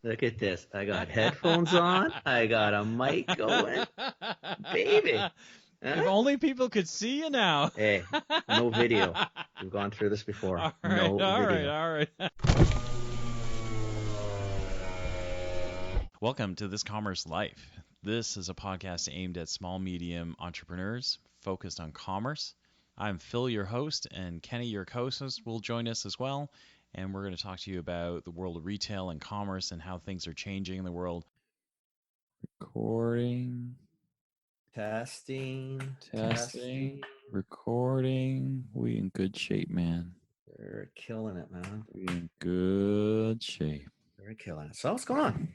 Look at this. I got headphones on. I got a mic going. Baby. If Huh? only people could see you now. Hey, no video. We've gone through this before. All right, No all right, video. all right. Welcome to This Commerce Life. This is a podcast aimed at small, medium entrepreneurs focused on commerce. I'm Phil, your host, and Kenny, your co-host, will join us as well. And we're going to talk to you about the world of retail and commerce and how things are changing in the world. Recording, Testing. testing, recording. We in good shape, man. We're killing it, man. We in good shape. We're killing it. So what's going on?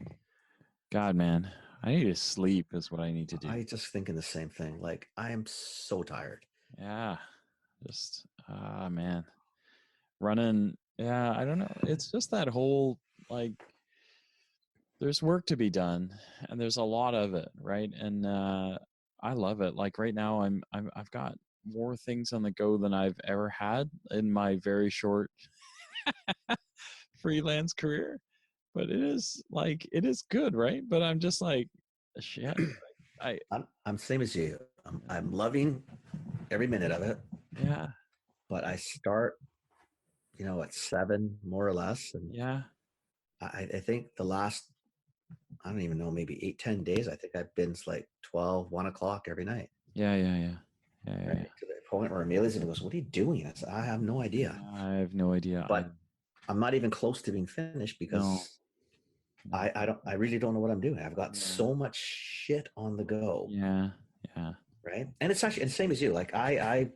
God, man, I need to sleep is what I need to do. I just thinking the same thing. Like, I am so tired. Yeah, just man, running. Yeah, I don't know. It's just that whole like, there's work to be done, and there's a lot of it, right? And I love it. Like right now, I've got more things on the go than I've ever had in my very short freelance career. But it is good, right? But I'm just like, shit. I I'm same as you. I'm loving every minute of it, yeah, but I start, at 7 more or less, and yeah, I think the last, I don't even know, maybe 8, 10 days. I think I've been like 12, 1 o'clock every night. yeah, yeah, yeah, yeah, Right. yeah. To the point where Amelia's goes, "What are you doing?" I said, "I have no idea." I have no idea. But I'm not even close to being finished No, because no, I really don't know what I'm doing. I've got yeah, so much shit on the go. yeah, yeah. Right. And it's actually the same as you. Like I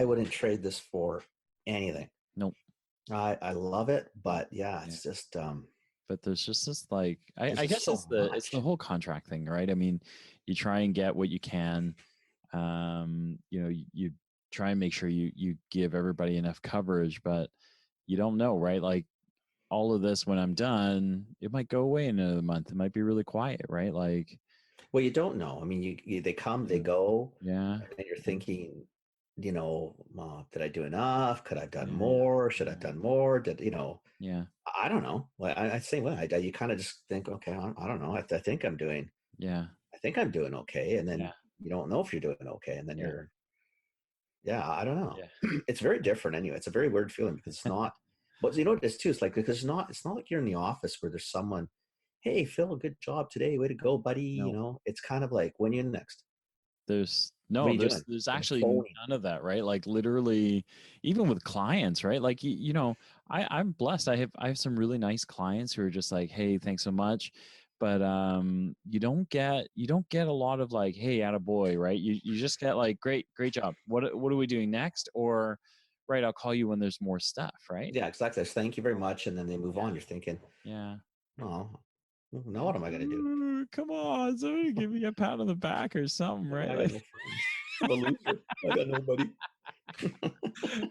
wouldn't trade this for anything. Nope. I love it, but yeah, Yeah. it's just But there's just this like there's I just guess so it's the much. whole contract thing, right? I mean, you try and get what you can. You try and make sure you give everybody enough coverage, but you don't know, right? Like all of this when I'm done, it might go away in another month. It might be really quiet, right? Like Well, you don't know. I mean, they come, they go, yeah, and you're thinking, did I do enough? Could I have done yeah, more? Should I have yeah, done more? yeah, I don't know. Like I same way. You kind of just think, okay, I don't know. I think yeah, I think I'm doing okay, and then yeah, you don't know if you're doing okay, and then yeah, yeah, I don't know. yeah. It's very different anyway. It's a very weird feeling because it's not. But you know what it is too? It's like because it's not like you're in the office where there's someone, hey Phil, good job today, way to go, buddy. No. It's kind of like when you're next. There's What are no, you doing? there's I'm actually phoning. none of that, right? Like literally, even with clients, right? Like I'm blessed. I have some really nice clients who are just like, hey, thanks so much. But you don't get a lot of like, hey, attaboy, right? You just get like, great job. What are we doing next? Or right, I'll call you when there's more stuff, right? Yeah, exactly. Thank you very much, and then they move Yeah. on. You're thinking, Yeah. oh, now what am I gonna do? Ooh, come on, somebody give me a pat on the back or something, Yeah, right? I got Like, no friends. I'm a loser. I got nobody.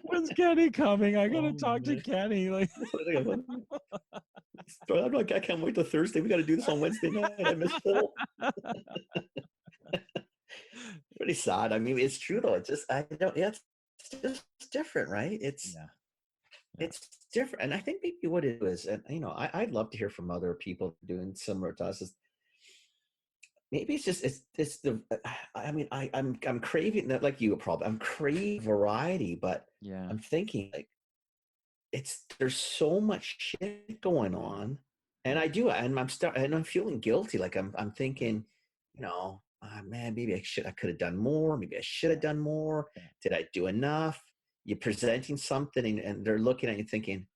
when's Kenny coming? I gotta Oh talk to man. Kenny. Like, I can't wait till Thursday. We got to do this on Wednesday night. I miss Phil. Pretty sad. I mean, it's true though. It's just I don't. Yeah, it's just different, right? yeah, yeah, It's different, and I think maybe what it is, and I'd love to hear from other people doing similar to us. Is maybe it's the. I mean, I'm craving that like you probably. I'm craving variety, but yeah, I'm thinking like there's so much shit going on, and yeah, and I'm feeling guilty. Like I'm thinking, man, maybe I could have done more. Maybe I should have done more. yeah, Did I do enough? You're presenting something, and they're looking at you thinking,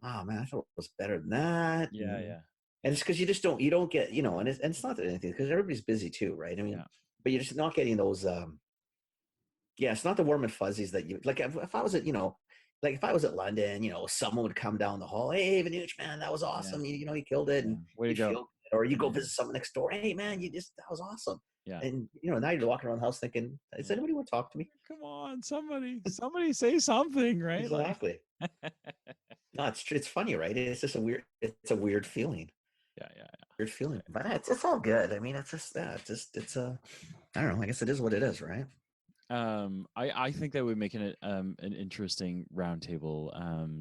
oh man, I thought it was better than that. yeah, And yeah, it's because you don't get, and it's not that anything because everybody's busy too, right? I mean, yeah, but you're just not getting those yeah, it's not the warm and fuzzies that you like. If I was at, like if I was at London, someone would come down the hall. Hey, Vanuch, man, that was yeah, awesome. You killed it, yeah. and Way to you'd go. feel good. Or you go Yeah, visit someone next door. Hey, man, that was awesome. yeah, And now you're walking around the house thinking, does yeah. anybody want to talk to me? Come on, somebody say something, right? Like, Exactly. No, it's funny, right? It's a weird feeling. yeah, yeah, Weird feeling, but it's all good. I mean, it's just yeah, it's a I don't know. I guess it is what it is, right? yeah. I think that would make an interesting roundtable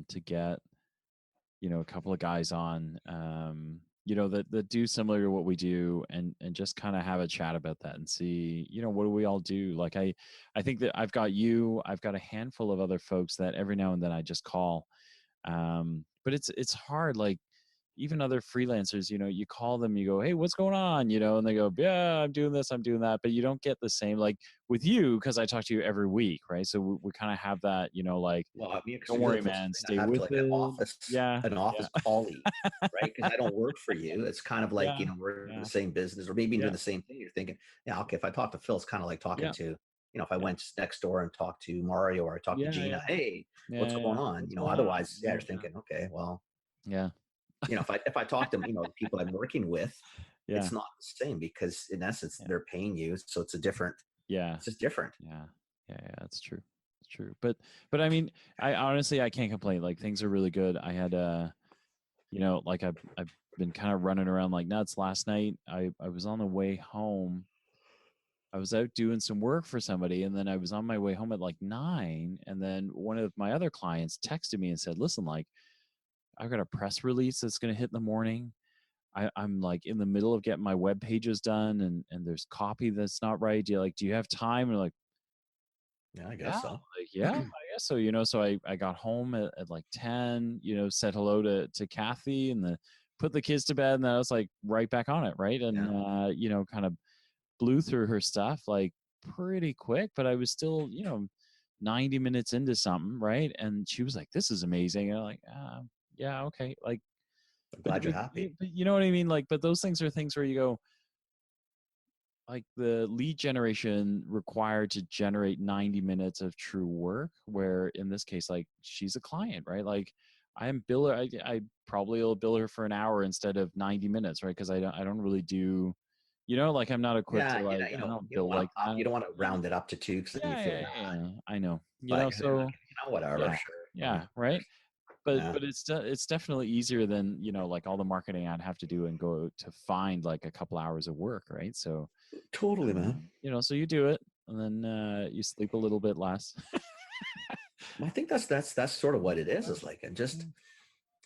to get a couple of guys on that do similar to what we do, and just kind of have a chat about that and see, what do we all do? Like I think that I've got a handful of other folks that every now and then I just call. But it's hard. Like even other freelancers, you call them, you go, hey, what's going on? And they go, yeah, I'm doing this, I'm doing that. But you don't get the same, like with you, because I talk to you every week, right? So we kind of have that, like, Well, I mean, because don't you're the worry, closest man, thing I stay have to with like it. Yeah, an yeah, office colleague, right? Because I don't work for you. It's kind of like, yeah, we're in the yeah, same business or maybe doing yeah, the same thing. You're thinking, yeah, okay, if I talk to Phil, it's kind of like talking yeah, to, if I yeah, went next door and talked to Mario or I talked to yeah, Gina, yeah, hey, what's yeah, going yeah. on? What's going on? Otherwise, yeah, Yeah, you're thinking, okay, well, yeah, if I talk to, the people I'm working with, yeah, it's not the same because in essence, yeah, they're paying you. So yeah, it's just different. yeah, yeah, yeah. That's true. It's true. But I mean, I honestly I can't complain. Like things are really good. I had like I've been kind of running around like nuts. Last night I was on the way home. I was out doing some work for somebody, and then I was on my way home at like 9, and then one of my other clients texted me and said, "Listen, like I've got a press release that's going to hit in the morning. I'm like in the middle of getting my web pages done, and there's copy that's not right. Do you have time?" And like, Yeah, I yeah, guess so. like yeah, I guess so. So I got home at like 10. Said hello to Kathy and put the kids to bed, and then I was like right back on it, right? And Yeah. kind of blew through her stuff like pretty quick, but I was still 90 minutes into something, right? And she was like, "This is amazing." And I'm like, yeah, okay, like, I'm but, glad you're happy. but you know what I mean? Like, but those things are things where you go, like the lead generation required to generate 90 minutes of true work, where in this case, like she's a client, right? Like I'm bill her, I probably will bill her for an hour instead of 90 minutes, right? Because I don't really do, like I'm not equipped to Yeah, like, I don't you don't bill want like to that. you don't want to Yeah, round it up to two because then you yeah, feel yeah, bad. yeah, I know, But so whatever, yeah, sure. yeah, right. But Yeah, it's definitely easier than like all the marketing I'd have to do and go to find like a couple hours of work, right? So totally, man. so you do it, and then you sleep a little bit less. I think that's sort of what it is. Yeah, Is like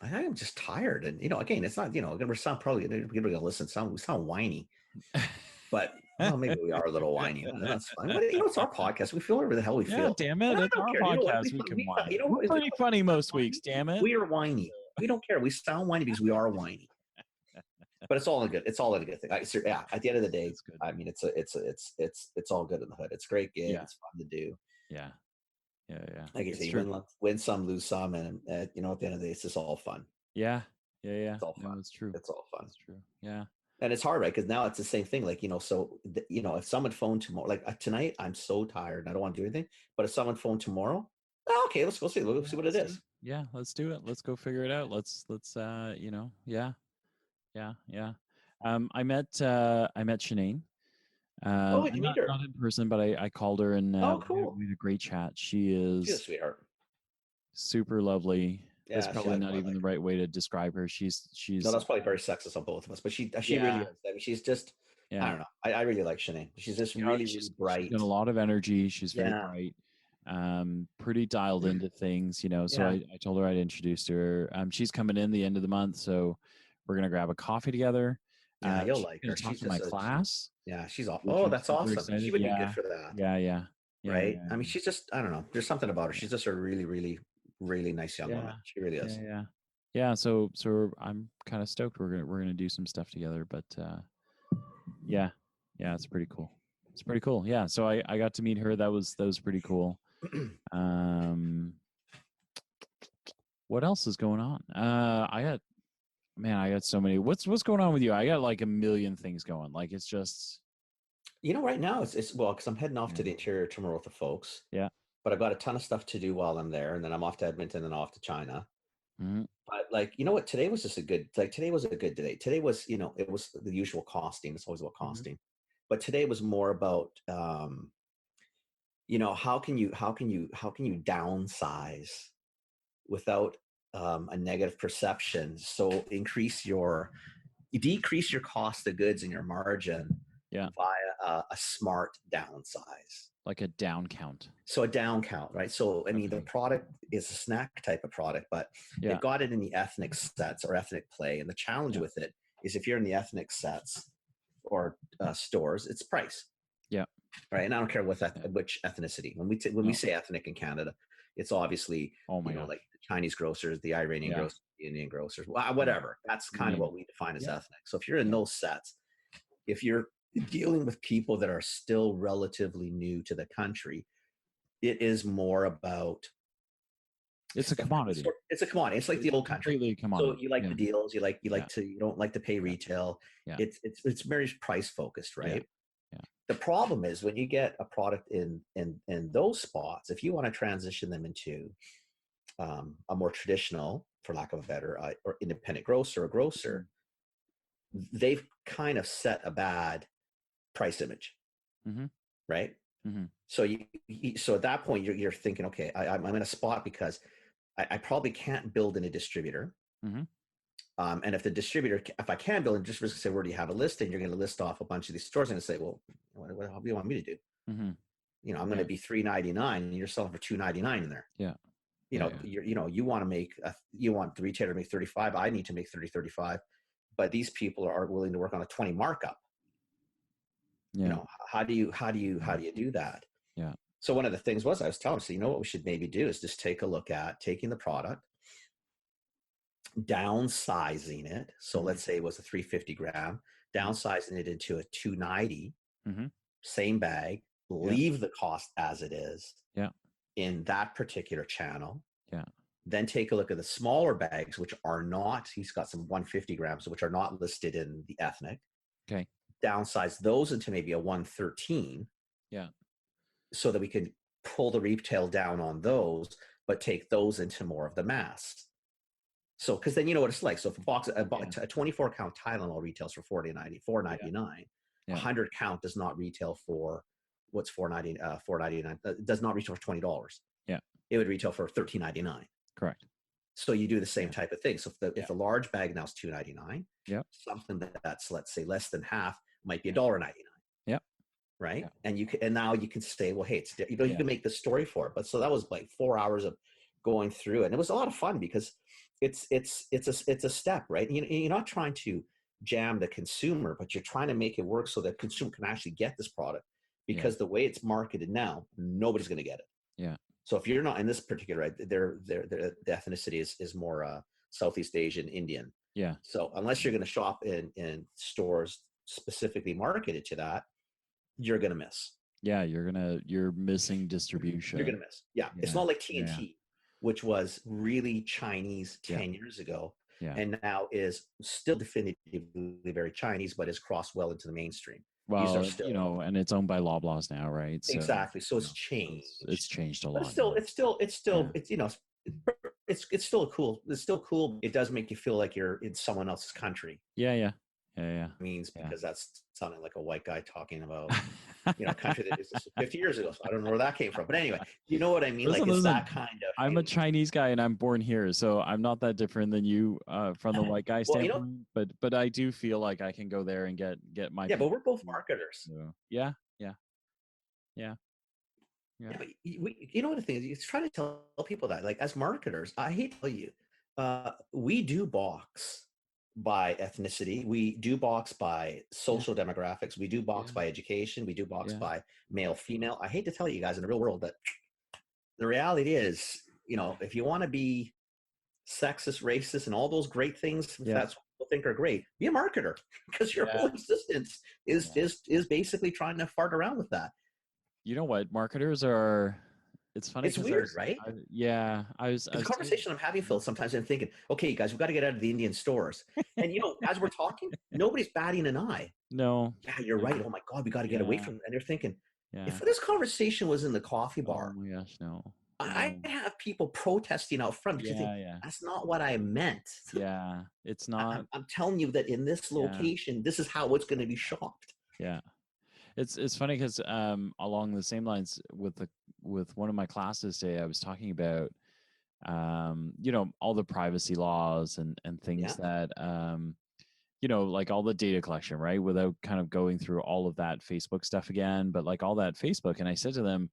I am just tired, and again, it's not gonna sound probably people gonna listen. We sound whiny, but well, maybe we are a little whiny. That's fine. But it's our podcast. We feel whatever the hell we yeah, feel, damn and it! I It's don't our care. You know what? podcast. We can whine. You know We're what? pretty funny most weeks. Whiny. Damn it! We are whiny. We don't care. We sound whiny because we are whiny. But it's all a good. It's all a good thing. Yeah. At the end of the day, It's good. I mean, it's all good in the hood. It's a great gig. Yeah, It's fun to do. yeah, yeah, yeah. Like I It's say, true. win some, lose some, and at the end of the day, it's just all fun. Yeah, yeah, yeah. It's all No, fun. it's true. It's all fun. It's true. Yeah, And it's hard, right? Because now it's the same thing. Like, so, if someone phoned tomorrow, like tonight, I'm so tired and I don't want to do anything. But if someone phoned tomorrow, okay, let's go see. Let's yeah. see what it Let's do it. is. Yeah, let's do it. Let's go figure it out. Let's yeah, yeah, yeah. I met Shanae. Oh, did you meet Not her? in person, but I called her, and Oh, we cool. had a great chat. She She's a is sweetheart. super lovely. That's Yeah, probably not I even like the her. right way to describe her. No, She's that's probably very sexist on both of us, but she really yeah, is. I mean, she's just, I yeah. don't know. I really like Shanae. She's just really, really She's got bright. a lot of energy. She's very Yeah. bright, pretty dialed into things, So Yeah. I told her I'd introduce her. She's coming in the end of the month, so we're gonna grab a coffee together. Yeah. You'll She's like gonna her. talk She's to my just class, yeah, she's off. which Oh, I'm that's super awesome. She excited. would be good Yeah, for that. yeah, yeah, yeah, Right? yeah, I mean, yeah. she's just, I don't know. There's something about her. Yeah. She's just a really, really, really nice young Yeah, woman. She really yeah, is. yeah, yeah. So I'm kind of stoked. We're gonna do some stuff together, but yeah, yeah, it's pretty cool. It's pretty cool. Yeah. So I got to meet her. That was pretty cool. Um, what else is going on? I got so many. What's going on with you? I got like a million things going. Like it's just Right now it's well, because I'm heading off yeah, to the interior tomorrow with the folks, yeah, but I've got a ton of stuff to do while I'm there, and then I'm off to Edmonton and off to China. mhm, But like, what? Today was just today was a good day. Today was, it was the usual costing. It's always about mhm, costing. But today was more about how can you downsize without a negative perception? So you decrease your cost of goods and your margin yeah, via a smart downsize. like a down count. So a down count, right? So I mean, the Okay. product is a snack type of product, but they've Yeah, got it in the ethnic sets or ethnic play. And the challenge yeah, with it is if you're in the ethnic sets or stores, it's price, Yeah. right? And I don't care Yeah. which ethnicity. When we No. say ethnic in Canada, it's obviously, Oh my gosh. like the Chinese grocers, the Iranian Yeah. grocers, the Indian grocers, Yeah. whatever. That's You kind of name what it. we define as Yeah. ethnic. So if you're in Yeah. those sets, if you're dealing with people that are still relatively new to the country, it is more about It's a commodity. it's a commodity. It's like the It's old country. completely a So commodity. you like Yeah. the deals, Yeah. you don't like to pay Yeah. retail. Yeah. It's very price focused, Yeah. right? Yeah. The problem is when you get a product in those spots, if you want to transition them into a more traditional, for lack of a better, or independent grocer or grocer, they've kind of set a bad price image, Mm-hmm. right? Mm-hmm. So so at that point you're thinking, okay, I'm in a spot because I probably can't build in a distributor. Mm-hmm. And if the distributor, if I can build, and just say, where do you have a listing? You're going to list off a bunch of these stores and say, well, what do you want me to do? Mm-hmm. I'm going to be $3.99 and you're selling for $2.99 in there. Yeah. Yeah. Yeah. You want to make, you want the retailer to make 35. I need to make 30, 35, but these people are willing to work on a 20 markup. Yeah. How do you do that? Yeah. So one of the things was I was telling him, so what we should maybe do is just take a look at taking the product, downsizing it. So Mm-hmm. let's say it was a 350 gram, downsizing it into a 290, Mm-hmm. same bag, Yeah. leave the cost as it is Yeah. in that particular channel. Yeah. Then take a look at the smaller bags, which are not, he's got some 150 grams, which are not listed in the ethnic. Okay. Downsize those into maybe a 113. Yeah. So that we can pull the retail down on those, but take those into more of the mass. So, because then you know what it's like. So if a 24 count Tylenol retails for $4.99, Yeah. 100 count does not retail for what's $4.99. Does not retail for $20. Yeah. It would retail for $13.99. Correct. So you do the same type of thing. So if the Yeah. large bag now is $2.99, Yeah. something that's, let's say, less than half might be $1.99. Yeah. Right. Yeah. And now you can say, well, hey, it's, you Yeah. can make the story for it. But so that was like 4 hours of going through it. And it was a lot of fun because it's a step, right? You're not trying to jam the consumer, but you're trying to make it work so that consumer can actually get this product, because the way it's marketed now, nobody's going to get it. Yeah. So if you're not in this particular, right, the ethnicity is more Southeast Asian, Indian. Yeah. So unless you're going to shop in stores specifically marketed to that, you're going to miss. Yeah. You're missing distribution. You're going to miss. Yeah. It's not like TNT, which was really Chinese 10 years ago. Yeah. And now is still definitively very Chinese, but is crossed well into the mainstream. Well, These are still, and it's owned by Loblaws now, right? So exactly. So it's changed. It's changed a But lot. it's still it's still cool. It's still cool. It does make you feel like you're in someone else's country. Yeah. Because that's sounding like a white guy talking about country that existed 50 years ago. So I don't know where that came from. But anyway, you know what I mean? Listen, it's that kind of. I'm a Chinese guy and I'm born here, so I'm not that different than you from the white guy standpoint. But I do feel like I can go there and get my. Yeah, but we're both marketers. So, yeah. But you know what the thing is? You try to tell people that, like, as marketers, I hate to tell you, we do box by ethnicity, we do box by social demographics, we do box by education, we do box by male, female. I hate to tell you guys in the real world that the reality is, if you want to be sexist, racist, and all those great things, if that's what people think are great, be a marketer, because your whole existence is basically trying to fart around with that. You know what? Marketers are. It's funny. It's weird, right? I was the conversation I'm having, Phil, sometimes I'm thinking, okay, guys, we've got to get out of the Indian stores. And, as we're talking, nobody's batting an eye. No. Yeah, you're right. Oh, my God, we got to get away from it. And they're thinking, if this conversation was in the coffee bar, oh, my gosh, no. I have people protesting out front because that's not what I meant. Yeah, it's not. I'm telling you that in this location, this is how it's going to be shopped. Yeah. It's funny because along the same lines with one of my classes today, I was talking about all the privacy laws and things that like all the data collection, right? Without kind of going through all of that Facebook stuff again, but like all that Facebook. And I said to them,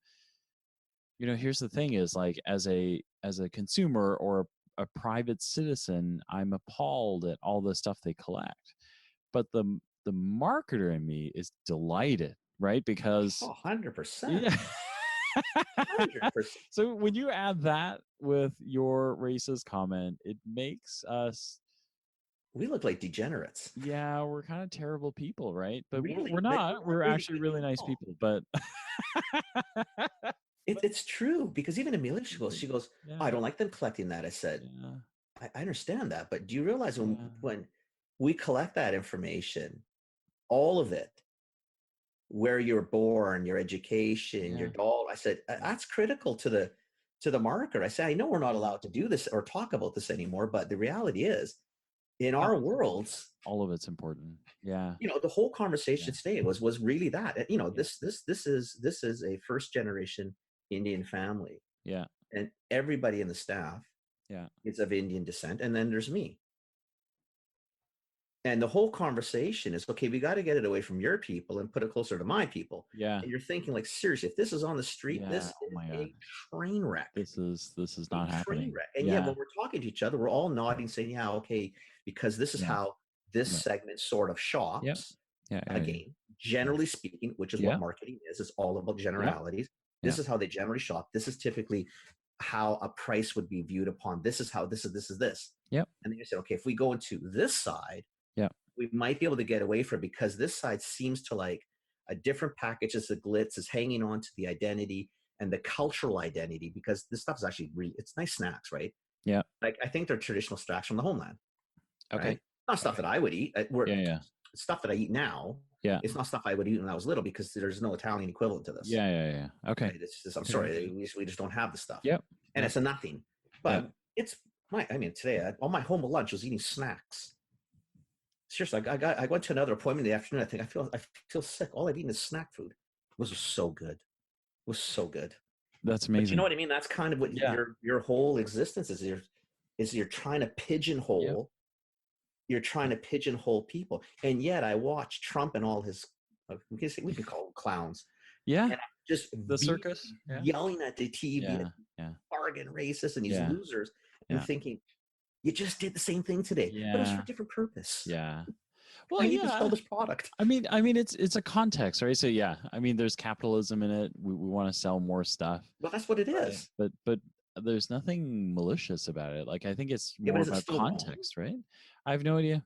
here's the thing: is like as a consumer or a private citizen, I'm appalled at all the stuff they collect. but the marketer in me is delighted, right? Because 100%. yeah. 100%. So when you add that with your racist comment, it makes us, We look like degenerates. yeah, we're kind of terrible people, right? But we're Really, but we're not. not We're really actually good really nice people. people. But It's true because even Amelia, she goes, yeah, I don't like them collecting that. I said, yeah, I understand that, but do you realize yeah, when we collect that information, all of it, where you're born, your education, your yeah, doll, I said that's critical to the marker. I said, I know we're not yeah. allowed to do this or talk about this anymore, but the reality is, in No, our it's important. worlds, All of it's important. Yeah, the whole conversation yeah, today was really that. yeah, This is a first generation Indian family, yeah, and everybody in the staff yeah, is of Indian descent, and then there's me. And the whole conversation is, okay, we got to get it away from your people and put it closer to my people. yeah, And you're thinking, like, seriously, if this is on the street, yeah. this Oh is my God, a train wreck. this is A not train happening. wreck. And yet, Yeah, when we're talking to each other, we're all nodding, saying, yeah, okay, because this is yeah, how this yeah, segment sort of yeah, shops. yeah, yeah, Again, generally speaking, which is what yeah, marketing is, it's all about yeah, generalities. yeah, This is how they generally shop. This is typically how a price would be viewed upon. This is how this. yeah, And then you said, okay, if we go into this side, yeah, we might be able to get away from it because this side seems to like a different package as the glitz is hanging on to the identity and the cultural identity because this stuff is actually really it's nice snacks, right? yeah. Like I think they're traditional snacks from the homeland, Okay, right? Not stuff okay. that I would eat. We're Yeah, yeah, stuff that I eat now. yeah, It's not stuff I would eat when I was little because there's no Italian equivalent to this. yeah, yeah, yeah. Okay, Right? It's just I'm okay. sorry, we just don't have the stuff, Yep, and yep, it's a nothing. yeah. But it's my I mean today on my home lunch was eating snacks. Seriously, I went to another appointment in the afternoon. I feel sick. All I've eaten is snack food. It was so good. It was so good. That's But you know amazing. what I mean? That's kind of what Yeah, your whole existence is. You're trying to yep, pigeonhole. You're trying yep. to pigeonhole people, and yet I watch Trump and all his. We can call them clowns, Yeah, and I'm just the circus. Yeah, yelling at the TV yeah, at yeah, bargain racists and these yeah, losers, and yeah, thinking you just did the same thing today, but it was for a yeah, different purpose. yeah. Well, I need to yeah. sell this product. I mean, it's a context, right? So yeah, I mean, there's capitalism in it. We want to sell more stuff, Well, that's what it right? is. But there's nothing malicious about it. Like I think it's Yeah, but more is it about still wrong? context, right? I have no idea.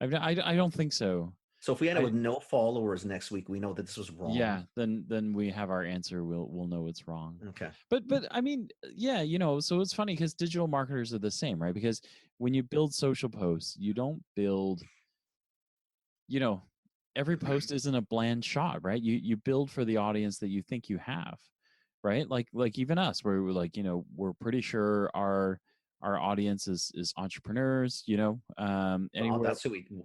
I don't think so. So if we end up I with no followers next week, we know that this was wrong. Yeah, then we have our answer. We'll know it's wrong. Okay. But I mean, yeah, so it's funny because digital marketers are the same, right? Because when you build social posts, you don't build, you know, every post isn't a bland shot, right? You build for the audience that you think you have, right? Like even us, where we're like, we're pretty sure our audience is entrepreneurs, Well, anywhere,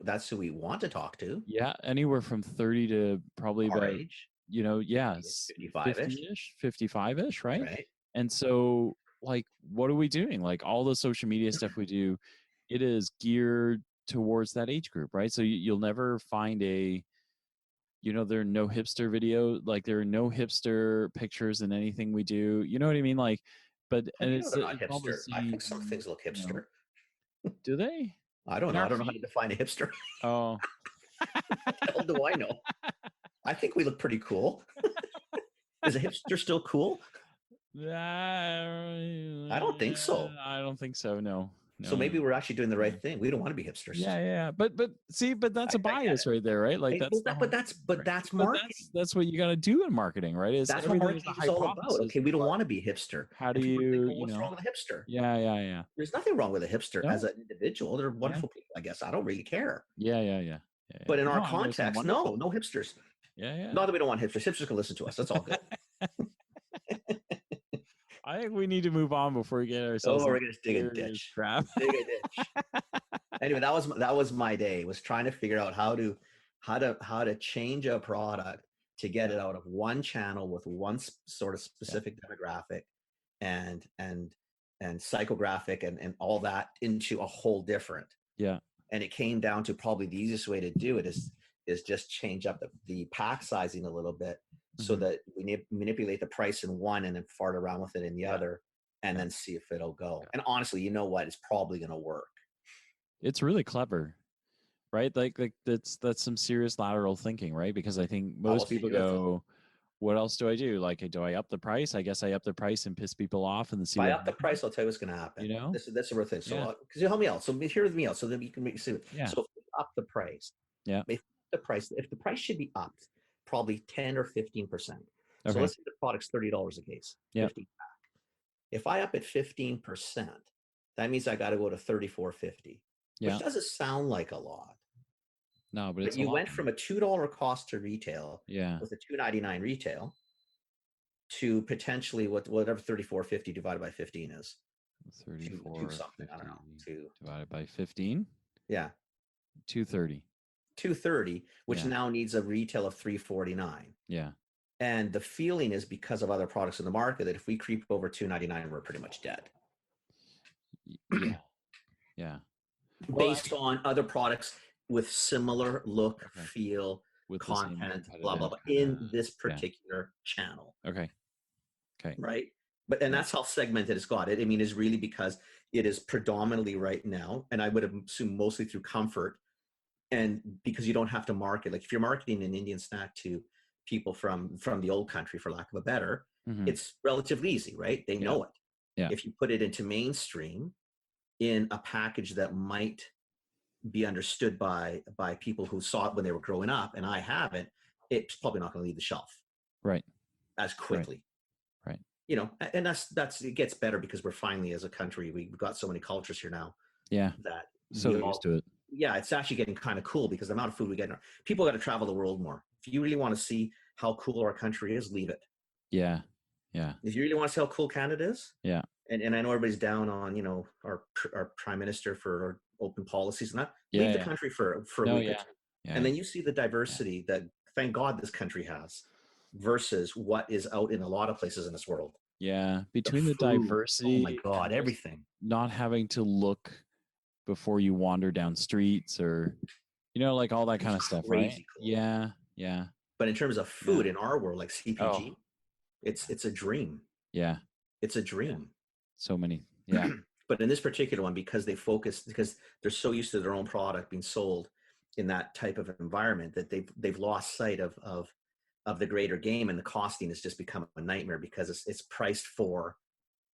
that's who we want to talk to. yeah, anywhere from 30 to probably Our about, age, yeah, 55-ish, 50-ish, 55-ish, right? right? And so, like, what are we doing? Like, all the social media stuff we do, it is geared towards that age group, right? So you'll never find there are no hipster video, like there are no hipster pictures in anything we do. You know what I mean? Like, but How and do you know it's they're not it's all the hipster? I think some same, things look you know. hipster. Do they I don't in know. I our don't know how to feed? define a hipster. Oh, What the hell do I know? I think we look pretty cool. Is a hipster still cool? I don't think so. I don't think so. No, So no, maybe no. we're actually doing the Yeah. right thing. We don't want to be hipsters. Yeah, yeah. But see, but that's a I get bias right there, right? Like it. that's the whole thing, But right? that's But marketing. that's what you got to do in marketing, right? Is That's what everything is a marketing is all about. hypothesis Okay, we of don't like want to be a hipster. how do And people are you, thinking, well, what's wrong with a hipster? yeah, yeah, yeah. There's nothing wrong with a hipster as No, an individual. They're yeah, wonderful people, I guess. I don't really care. yeah, yeah, yeah, yeah, yeah. But in our No, I know some context, wonderful no, no people. hipsters. Yeah, Not that we don't want hipsters. Hipsters can listen to us. That's all good. yeah. I think we need to move on before we get ourselves Oh, in we're gonna dig a serious ditch. trap. Dig a ditch. Anyway, that was my day. Was trying to figure out how to change a product to get Yeah, it out of one channel with one sort of yeah, specific demographic and psychographic and all that into a whole different. yeah. And it came down to probably the easiest way to do it is just change up the pack sizing a little bit so Hmm. that we manipulate the price in one and then fart around with it in the Yeah, other and yeah, then see if it'll go. yeah. And honestly, you know what? It's probably going to work. It's really clever. right? Like that's some serious lateral thinking, right? Because I think Oh, most well, see, people go, what else do I do? Like, do I up the price? I guess I up the price and piss people off and then see if I what up the happens. price, I'll tell you what's going to happen. You know? This is the real thing. Yeah. So, because you help me out. So hear me out. So then you can see. Yeah. So if we up the price, Yeah. if the price should be upped, probably 10 or 15%. So Okay. let's say the product's $30 a case, Yeah. 50. If I up it 15%, that means I got to go to 34.50, which Yeah. doesn't sound like a lot. No, but But it's a you lot. went from a $2 cost to retail Yeah. with a $2.99 retail to potentially whatever 34.50 divided by 15 is. Two 34, something. I don't 50 know. Two. divided by 15, Yeah. 230. 230, which Yeah. now needs a retail of 349. Yeah. And the feeling is because of other products in the market that if we creep over 299, we're pretty much dead. Yeah. Yeah. Well, I Based on other products with similar look, okay. feel, With the same content, blah, blah, competitive blah, kind of, in this yeah. particular channel. Okay. Okay. Right. And Yeah. that's how segmented it's got it. I mean, is really because it is predominantly right now, and I would assume mostly through comfort, and because you don't have to market. Like if you're marketing an Indian snack to people from the old country, for lack of a better, Mm-hmm. it's relatively easy, right? They know it. Yeah. If you put it into mainstream in a package that might be understood by people who saw it when they were growing up, and I haven't, it's probably not going to leave the shelf Right. as quickly. Right. You know, and that's it gets better because we're finally, as a country, we've got so many cultures here now Yeah. that So we used all, to it. yeah, it's actually getting kind of cool because the amount of food we get, people got to travel the world more. If you really want to see how cool our country is, leave it. Yeah. Yeah. If you really want to see how cool Canada is, Yeah. and I know everybody's down on, you know, our prime minister for our open policies and that, Yeah. leave the Yeah. country for a No. week or Yeah. two, Yeah. and Yeah. then you see the diversity that, thank God, this country has versus what is out in a lot of places in this world. Yeah. The Between the food, oh my diversity God, and just everything. not having to look before you wander down streets or, like all that kind of stuff, right? Crazy cool. Yeah. Yeah. But in terms of food in our world, like Oh, CPG, it's a dream. yeah. It's a Yeah. dream. So many. Yeah. But in this particular one, because because they're so used to their own product being sold in that type of environment, that they've lost sight of the greater game, and the costing has just become a nightmare because it's priced for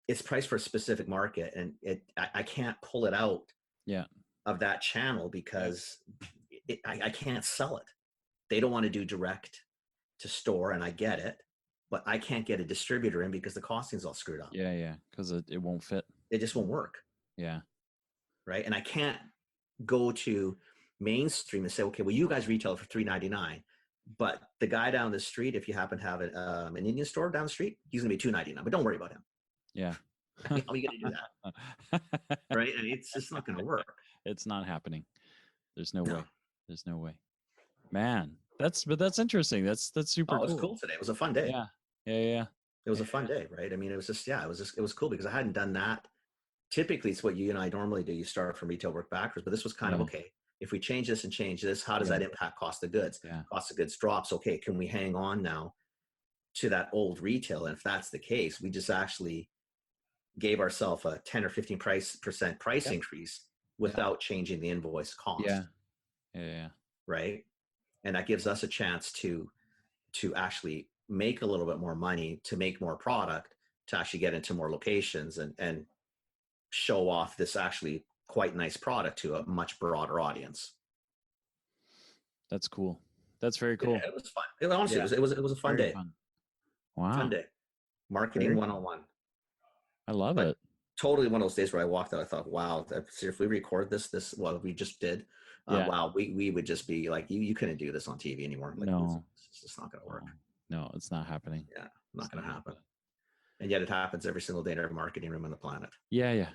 a specific market, and I can't pull it out Yeah. of that channel because I can't sell it. They don't want to do direct to store, and I get it, but I can't get a distributor in because the costing's all screwed up. Yeah. Yeah. Because it won't fit. It just won't work. Yeah. Right. And I can't go to mainstream and say, okay, well, you guys retail for $3.99, but the guy down the street, if you happen to have an Indian store down the street, he's going to be $2.99, but don't worry about him. Yeah. How are you going to do that? Right. And it's just not going to work. It's not happening. There's no No. way. There's no way. Man, that's interesting. That's super Oh, it was cool. cool today. It was a fun day. Yeah. Yeah. Yeah. It was a fun day, right? I mean, it was cool because I hadn't done that. Typically, it's what you and I normally do. You start from retail, work backwards, but this was kind of, okay, if we change this and change this, how does that impact cost of goods? Yeah. Cost of goods drops. Okay, can we hang on now to that old retail? And if that's the case, we just actually gave ourselves a 10 or 15% price increase without changing the invoice cost. Yeah. Yeah. Right. And that gives us a chance to actually make a little bit more money, to make more product, to actually get into more locations and show off this actually quite nice product to a much broader audience. That's cool. That's very cool. Yeah, it was fun. Honestly, it was a fun Very day. fun. Wow. Fun day. Marketing 101. I love it. Totally one of those days where I walked out, I thought, wow, if we record this what we just did, wow, we would just be like, you couldn't do this on TV anymore. Like, No. it's just not going to work. No, it's not happening. Yeah, not going to happen. And yet it happens every single day in every marketing room on the planet. Yeah.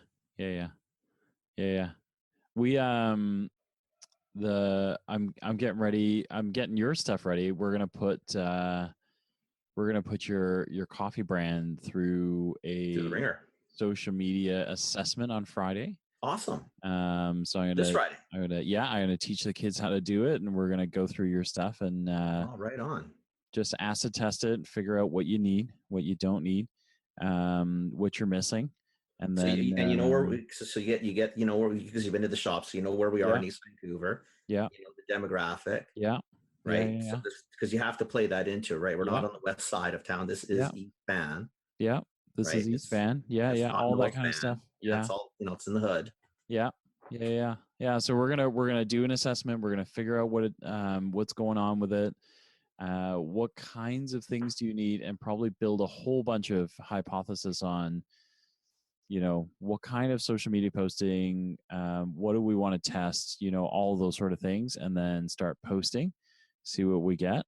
We I'm getting ready. I'm getting your stuff ready. We're gonna put your coffee brand through the ringer. Social media assessment on Friday. Awesome. So I'm gonna this Friday. I'm gonna teach the kids how to do it, and we're gonna go through your stuff and right on. Just acid test it, figure out what you need, what you don't need, what you're missing. And then, you know where, so you get, where, because you've been to the shops, so you know where we are in East Vancouver. Yeah. the demographic, Yeah. Yeah. right? So Yeah. this, because you have to play that into, right? We're Yeah. not on the west side of town. This Yeah. is East Van, Yeah. This right? is East Van. Yeah. It's Yeah. not All that North kind of stuff. Van. Yeah, Yeah. it's all, it's in the hood. Yeah. Yeah. Yeah. Yeah. So we're gonna do an assessment. We're gonna figure out what's going on with it. What kinds of things do you need, and probably build a whole bunch of hypothesis on, what kind of social media posting, what do we want to test, all of those sort of things, and then start posting, see what we get.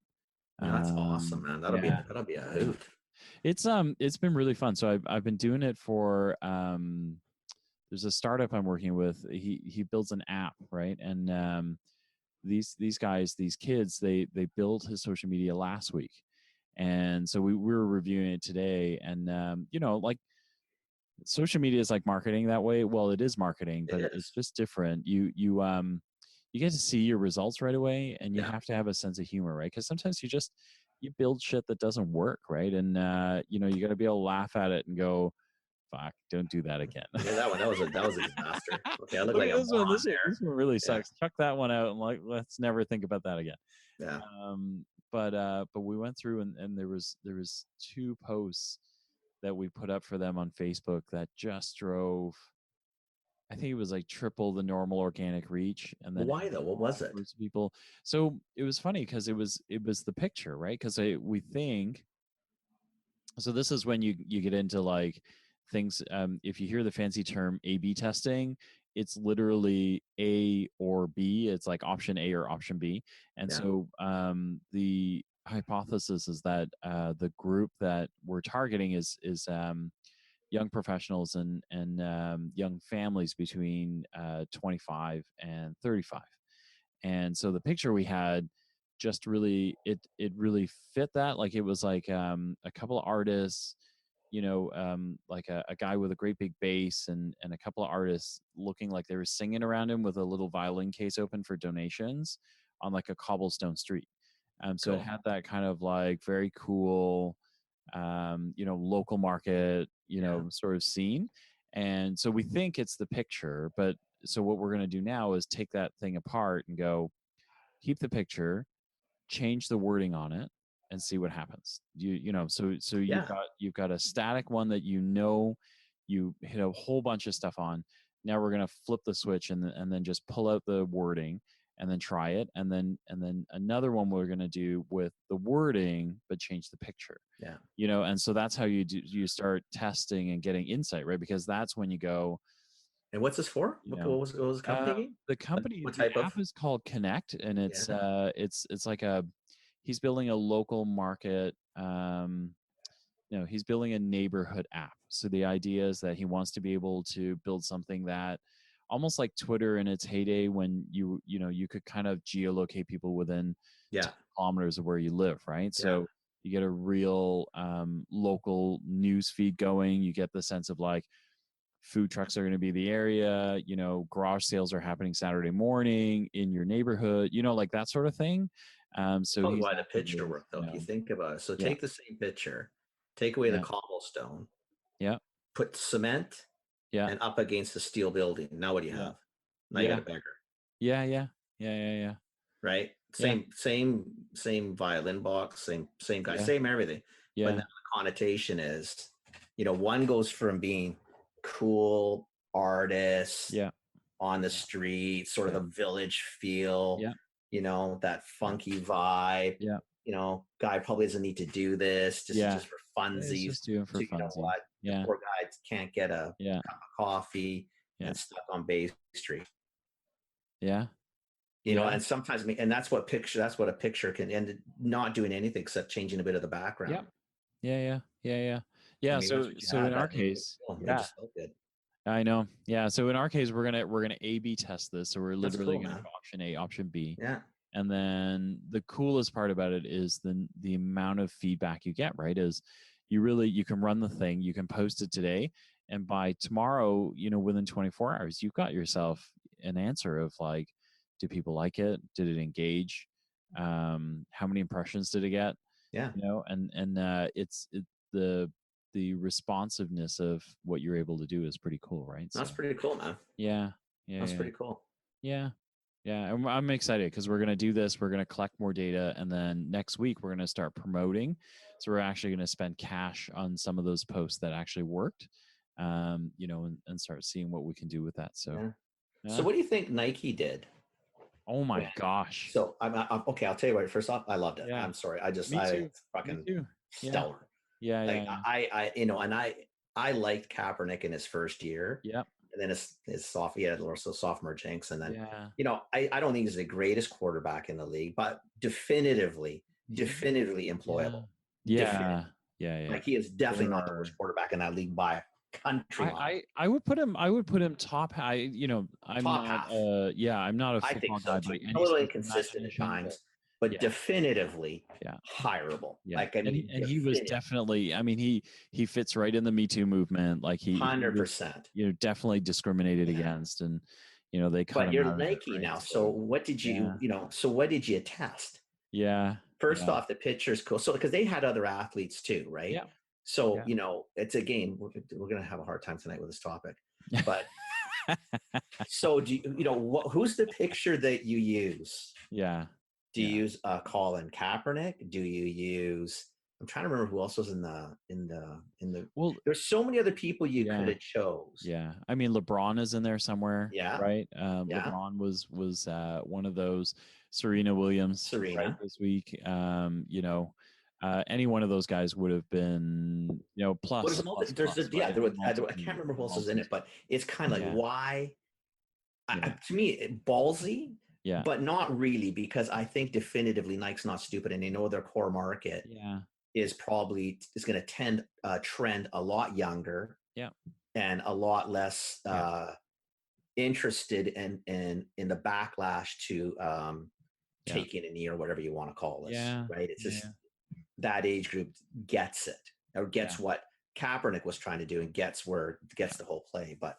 Yeah, that's awesome, man. Yeah, That'll be a yeah. hoot. It's been really fun. So I've been doing it for there's a startup I'm working with. He builds an app, right? And these guys, these kids, they built his social media last week, and so we were reviewing it today. And like, social media is like marketing that way. Well, it is marketing, It but it's is. just different. You get to see your results right away, and you Yeah. have to have a sense of humor, right? Because sometimes you build shit that doesn't work, right? And you got to be able to laugh at it and go, "Fuck, don't do that again." Yeah, that was a disaster. Okay, I look Look like at a this one. moron This one really there. sucks. Chuck that one out, and like, let's never think about that again. Yeah. But we went through, and there was two posts that we put up for them on Facebook that just drove, I think it was like triple the normal organic reach, and then Why though? What all was it? sorts of people. So it was funny because it was the picture, right? Because we think, so this is when you get into like things. If you hear the fancy term A/B testing, it's literally A or B. It's like option A or option B. And Yeah. so the hypothesis is that the group that we're targeting is young professionals and young families between 25 and 35. And so the picture we had just really, it really fit that. Like, it was like a couple of artists, like a guy with a great big bass, and a couple of artists looking like they were singing around him with a little violin case open for donations on like a cobblestone street. So it Cool. had that kind of like very cool, local market, Yeah. sort of scene. And so we think it's the picture, but so what we're going to do now is take that thing apart and go, keep the picture, change the wording on it, and see what happens. So Yeah. you've got a static one that you hit a whole bunch of stuff on. Now we're going to flip the switch and then just pull out the wording and then try it, and then another one we're going to do with the wording but change the picture. Yeah. And so that's how you start testing and getting insight, right? Because that's when you go, And what's this for? you know What was the company again? the company, What the type of? app is called Connect, and Yeah. it's like he's building a local market. He's building a neighborhood app. So the idea is that he wants to be able to build something that, almost like Twitter in its heyday, when you could kind of geolocate people within Yeah. 10 kilometers of where you live, right? Yeah. So you get a real local news feed going. You get the sense of like, food trucks are going to be the area, garage sales are happening Saturday morning in your neighborhood, like that sort of thing. So Probably he's why the active picture with, worked though, if you think about it. So yeah, take the same picture, take away the yeah, cobblestone, yeah, put cement yeah, and up against the steel building. Now what do you yeah, have? Now you got yeah, a beggar, yeah, yeah, yeah, yeah, right? yeah, Same violin box, same guy, yeah, same everything. But now yeah, the connotation is, one goes from being cool artist yeah, on the yeah, street, sort of yeah, the village feel, yeah, that funky vibe. yeah, Guy probably doesn't need to do this, yeah. just for It's funsies. just doing for To, funsies. what, the Yeah, poor guy can't get a yeah, cup of coffee yeah, and stuck on Bay Street. yeah, yeah, And sometimes, and that's what a picture can end up not doing anything except changing a bit of the yeah, background. yeah, yeah, yeah, yeah, And yeah. maybe that's So what you so had. in our That made case, it yeah, just felt good. I know. Yeah. So in our case, we're gonna A/B test this. So we're That's literally cool, gonna man. have option A, option B, Yeah. and then the coolest part about it is the amount of feedback you get. Right? Is you can run the thing, you can post it today, and by tomorrow, within 24 hours, you've got yourself an answer of like, do people like it? Did it engage? How many impressions did it get? Yeah. And the the responsiveness of what you're able to do is pretty cool, right? That's So pretty cool, man. yeah, yeah, That's yeah, pretty cool. yeah, Yeah, and I'm excited because we're going to do this. We're going to collect more data, and then next week we're going to start promoting. So we're actually going to spend cash on some of those posts that actually worked, and start seeing what we can do with that. So, Yeah. So yeah. what do you think Nike did Oh my when? gosh. So I'm okay. I'll tell you what. First off, I loved it. Yeah. I'm sorry. Me I too. Me fucking too. Yeah. stellar. Yeah. Yeah. Like Yeah. and I liked Kaepernick in his first year, Yep. and then his soft, he had also sophomore jinx, and then Yeah. I don't think he's the greatest quarterback in the league, but He, definitively yeah. employable. Definitive. Yeah. Yeah. Yeah. Like he is definitely There not the worst are. quarterback in that league by a country mile. I would put him. I would put him top high. I'm Top not. half. Yeah, I'm not a I think football so guy too. by He's a any little stretch of inconsistent at imagination, but times, but yeah, definitively yeah. hireable. Yeah, Like I and mean, he was definitive, definitely. I mean, he fits right in the Me Too movement. Like he was, 100%. definitely discriminated Yeah. against, and they cut But him you're out of it, Nike right? now. So So what did yeah, so what did you test? yeah, First yeah, off, the picture's cool. So because they had other athletes too, right? yeah, So, yeah, it's a game. We're going to have a hard time tonight with this topic. But so who's the picture that you use? yeah, Do you yeah. use Colin Kaepernick? Do you use? I'm trying to remember who else was in the. Well, There's so many other people you could yeah. have chose. Yeah, I mean LeBron is in there somewhere, Yeah, right? yeah. LeBron was one of those. Serena Williams, right? Serena. This week, any one of those guys would have been, What is plus, the multi? plus, There's plus, the yeah. right? There A was, I can't remember who else was in it, multitude. but it's kind of like Yeah, why yeah, to me, ballsy, yeah, but not really, because I think definitively Nike's not stupid, and they know their core market yeah, is going to trend a lot younger yeah, and a lot less yeah, interested in the backlash to yeah, taking a knee or whatever you want to call this. yeah, Right? It's just yeah, that age group gets it, or yeah, gets what Kaepernick was trying to do, and gets yeah, the whole play, but.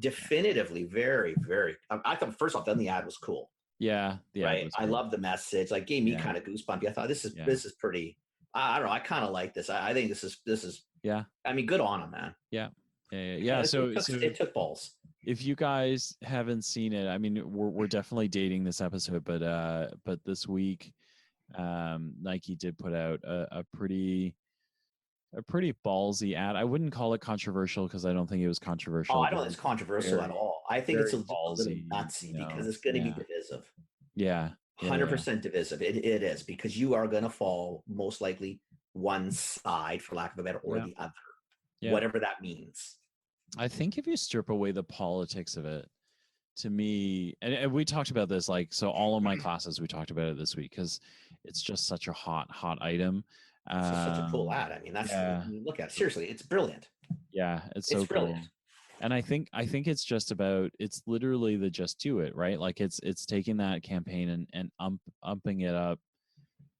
yeah, Definitively, very, very. I thought first off, then the ad was cool. yeah. The ad Right? was I great. love the message. Like gave me Yeah, kind of goosebumpy. I thought yeah, this is pretty. I don't know. I kind of like this. I think this is. yeah, I mean, good on him, man. yeah, yeah, yeah. Yeah. It took balls. If you guys haven't seen it, I mean, we're definitely dating this episode, but this week, Nike did put out a pretty ballsy ad. I wouldn't call it controversial because I don't think it was Oh, controversial, I but don't it think it's was controversial at very, all. I think it's very just a little ballsy. nutsy because it's going to be Yeah, divisive. yeah, yeah, yeah, 100% divisive. It is, because you are going to fall most likely one side, for lack of a better, or yeah, the other, yeah. whatever that means. I think if you strip away the politics of it, to me, and we talked about this, like, so all of my classes, we talked about it this week because it's just such a hot item. It's just such a cool ad. I mean, that's Yeah, you look at it, seriously, it's brilliant. yeah, it's It's so brilliant. cool. And I think it's just about, it's literally the just do it, right? Like it's taking that campaign and umping it up,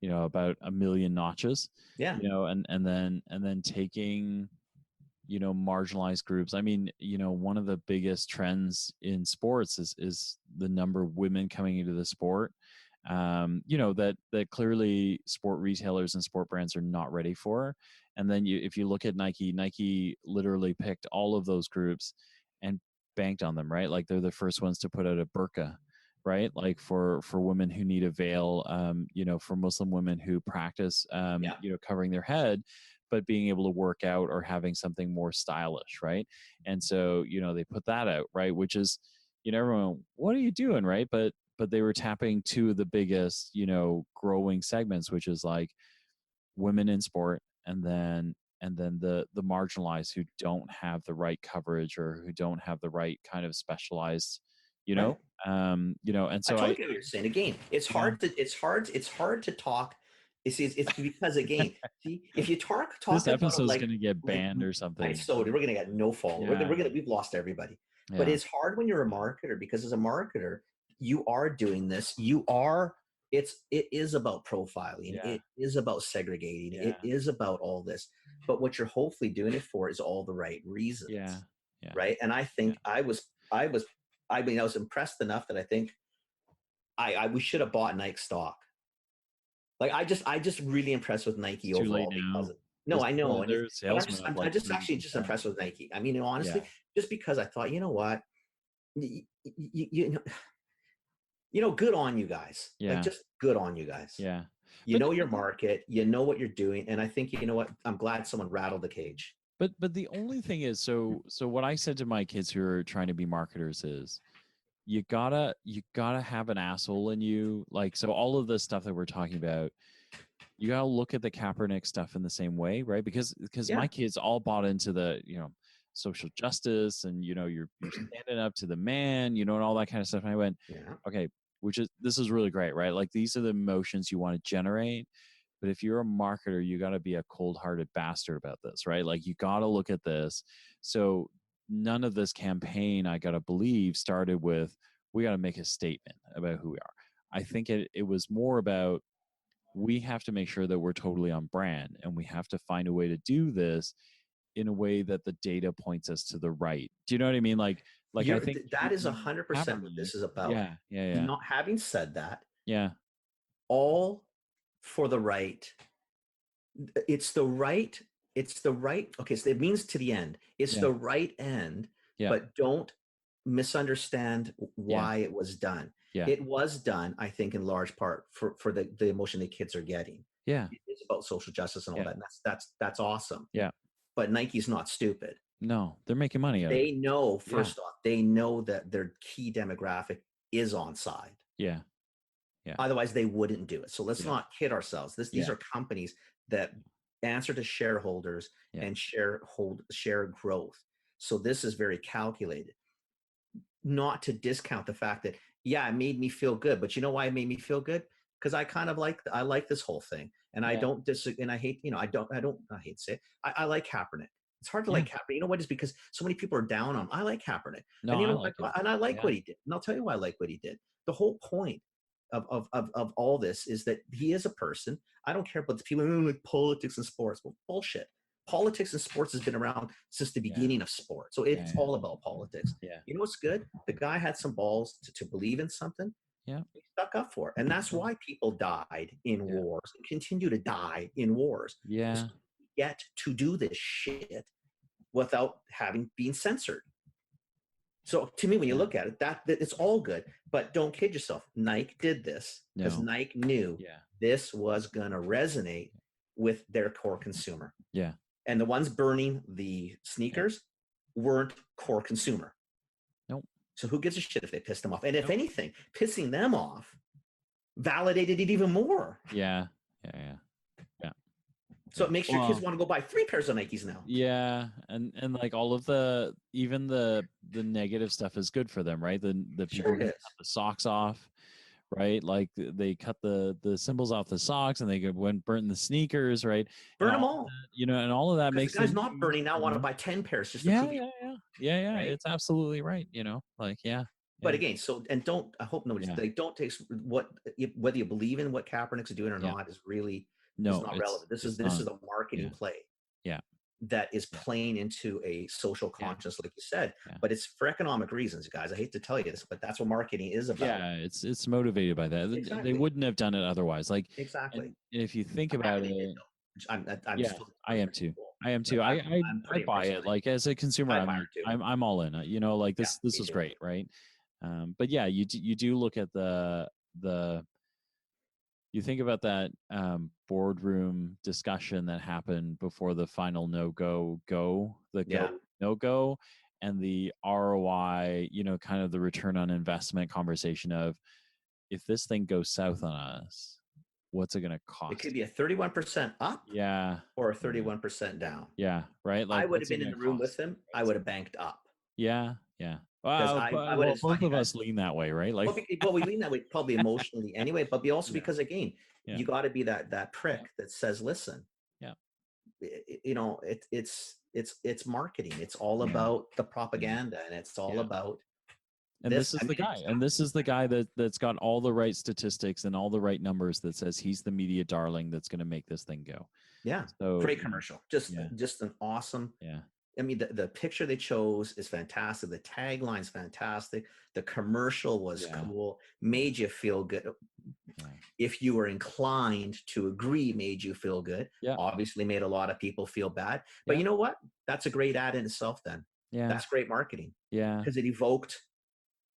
about a million notches, Yeah. and then taking, marginalized groups. I mean, one of the biggest trends in sports is the number of women coming into the sport. That clearly sport retailers and sport brands are not ready for. And then if you look at Nike literally picked all of those groups and banked on them, right? Like they're the first ones to put out a burqa, right? Like for women who need a veil, for Muslim women who practice, Yeah. covering their head, but being able to work out or having something more stylish, right? And so, they put that out, right? Which is, everyone, what are you doing, right? But they were tapping two of the biggest, growing segments, which is like women in sport, and then the marginalized who don't have the right coverage or who don't have the right kind of specialized, Right. and I so totally get what you're saying. Again, yeah, it's hard to talk. It's because, again, see, if you this talk about it episode's like gonna get like banned or I something. so we're gonna get no follow. Yeah, We've lost everybody. But yeah, it's hard when you're a yeah, marketer, because as a marketer, you are doing this. It is about profiling. yeah, It is about segregating. yeah, It is about all this. But what you're hopefully doing it for is all the right yeah, reasons, yeah, right? And I yeah. think I mean, I was impressed enough that I think we should have bought Nike stock. Like I just really impressed with It's Nike too late overall because now. of, no, I know, and Their but salesman up I'm like just actually just 30%. impressed with Nike. I mean, Yeah, honestly, just because I thought, you know what, you know, Good on you guys. Like, Yeah. just good on you guys. Yeah. You But know your market, you know what you're doing, and I think, you know what? I'm glad someone rattled the cage. but the only thing is, so what I said to my kids who are trying to be marketers is, you gotta have an asshole in you. Like, so all of this stuff that we're talking about, you gotta look at the Kaepernick stuff in the same way, right? Because my Yeah, kids all bought into the, social justice, and you're standing up to the man, and all that kind of stuff. And I went, yeah. okay, this is really great, right? Like, these are the emotions you want to generate. But if you're a marketer, you got to be a cold-hearted bastard about this, right? Like, you got to look at this. So none of this campaign, I got to believe, started with, we got to make a statement about who we are. I think it was more about, we have to make sure that we're totally on brand, and we have to find a way to do this in a way that the data points us to the right. Do you know what I mean? Like I think That is you have 100% what me. this is about. Yeah, yeah, yeah, Not having said that, yeah, all for the right. It's the right. It's the right. Okay, so it means to the end. It's yeah, the right end, yeah, but don't misunderstand yeah, why it was done. yeah, It was done, I think, in large part for the emotion the kids are getting. yeah, It is about social justice and all yeah, that. And that's awesome. yeah. But Nike's not stupid. No, they're making money out of it. They know, Yeah, first off, they know that their key demographic is on side. yeah, yeah, Otherwise, they wouldn't do it. So let's yeah, not kid ourselves. These yeah, are companies that answer to shareholders yeah, and share growth. So this is very calculated. Not to discount the fact that, yeah, it made me feel good, but you know why it made me feel good? Because I like this whole thing, and I yeah, don't disagree. And I hate, I hate to say it. I like Kaepernick. It's hard to yeah. like Kaepernick. You know what? It's because so many people are down on him. I like Kaepernick, No, and you I know, like it. and I like Yeah, what he did. And I'll tell you why I like what he did. The whole point of all this is that he is a person. I don't care about the people who like politics and sports. Well, bullshit. Politics and sports has been around since the yeah, beginning of sport. So yeah, it's all about politics. yeah, You know what's good? The guy had some balls to believe in something. yeah, He stuck up for it. And that's yeah, why people died in yeah, wars and continue to die in wars. yeah, Because we get to do this shit without having been censored. So to me, when you yeah. look at it, that it's all good, but don't kid yourself. Nike did this because No, Nike knew yeah, this was going to resonate with their core consumer. yeah, And the ones burning the yeah. sneakers weren't core consumer. Nope, So who gives a shit if they pissed them off? And if nope. anything, pissing them off validated it even more. Yeah, yeah, yeah, yeah, So yeah. it makes your kids Well, want to go buy 3 pairs of Nikes now. yeah, and like all of the, even the negative stuff is good for them, right? The people Sure who it cut is. the socks off, right? Like, they cut the symbols off the socks, and they went burnt the sneakers, right? And Burn them all of all. that, and all of that Because the makes guys them not use, burning now want to buy 10 pairs just to Yeah, prove yeah, you yeah, yeah, yeah. right. It's absolutely right. Like, yeah, But yeah, again, so and don't I hope nobody's yeah, they don't take whether you believe in what Kaepernick's doing or yeah. not is No, not it's relevant. This is it's this not. is a marketing Yeah, play yeah, that is yeah, playing into a social yeah, conscience, like you said, yeah. but it's for economic reasons, guys. I hate to tell you this, but that's what marketing is about. Yeah, it's motivated by that. They Exactly. wouldn't have done it otherwise. Like, Exactly. and if you think I'm happy about they did it, though. I'm yeah, still I am pretty too. cool. I am Like too. I'm I pretty buy impressed with it. Nike. Like, as a consumer, I I'm admire like, it too. I'm all in. Like, Yeah, this me is too. great, right? But yeah, you do look at the you think about that boardroom discussion that happened before the final the Yeah. no go, and the ROI, kind of the return on investment conversation of, if this thing goes south on us, what's it going to It could cost? be a 31% up Yeah, or a yeah, 31% down. yeah, right. I Like, would have what's it been in going the to room with cost? him. I Right. would have banked up Yeah, yeah. because Wow. I would Well, have both of us lean that way, right? Like, well, we lean that way probably emotionally anyway, but be also yeah, because again, yeah, you got to be that yeah, prick that says, listen, yeah, it's marketing. It's all yeah, about the yeah, propaganda, and it's all yeah. about And this. this is I the mean, guy, and this is the guy that's got all the right statistics and all the right numbers, that says he's the media darling that's going to make this thing go. yeah, So, great commercial. Just yeah, just an awesome. yeah, I mean, the picture they chose is fantastic. The tagline's fantastic. The commercial was yeah, cool, yeah, made you feel good. yeah, If you were inclined to agree, made you feel good. yeah, Obviously, made a lot of people feel bad. But yeah, you know what? That's a great ad in itself. Then yeah, that's great marketing yeah, because it evoked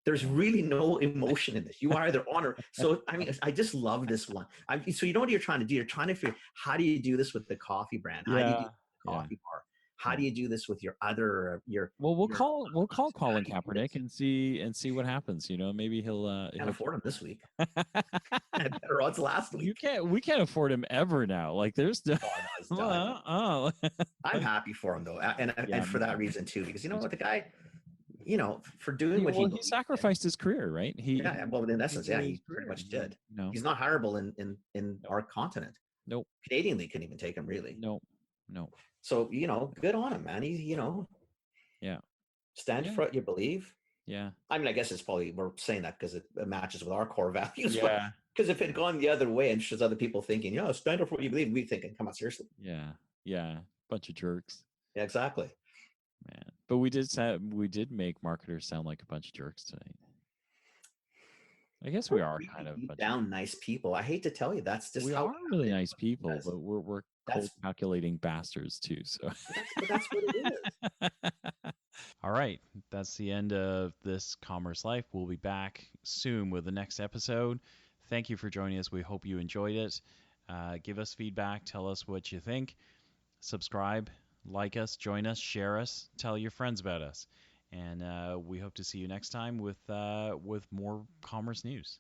There's Yeah. really no emotion in this. You are either on or so. I mean, I just love this one. So you know what you're trying to do? You're trying to figure how do you do this with the coffee brand? How do you do Yeah. the Yeah. coffee bar? How Yeah. do you do this with your other Well, we'll your call how Colin do you do Kaepernick this? and see what happens. You know, maybe Can't he'll afford them this week. kick. I had better odds last You week. can't. We can't afford him ever now. Like there's no. Oh no, he's done. Oh. I'm happy for him though, Yeah, and me for that too. reason too, because you know Me what, too. the guy, for doing what he He believes in. sacrificed his career, right? Yeah, well, in He essence, yeah, gave he his pretty career. much He, did. you know, He's not hireable in nope, our continent. nope, Canadian League couldn't even take him really. nope, nope. So good on him, man. He Yeah, stand yeah, for what you believe. yeah, I mean, I guess it's probably we're saying that because it matches with our core values, but yeah, because if it had gone the other way and just other people thinking, stand up for what you believe, we thinking, come on, seriously. yeah, yeah. Bunch of jerks, Yeah, exactly. man. But we did make marketers sound like a bunch of jerks tonight. I guess we We're are kind really of a deep bunch of. down nice people. I hate to tell you, that's just We how we are really have nice been. people, but we're cold That's calculating bastards too. So. that's what it is. All right, that's the end of this Commerce Life. We'll be back soon with the next episode. Thank you for joining us. We hope you enjoyed it. Give us feedback. Tell us what you think. Subscribe, like us, join us, share us, tell your friends about us. And we hope to see you next time with more commerce news.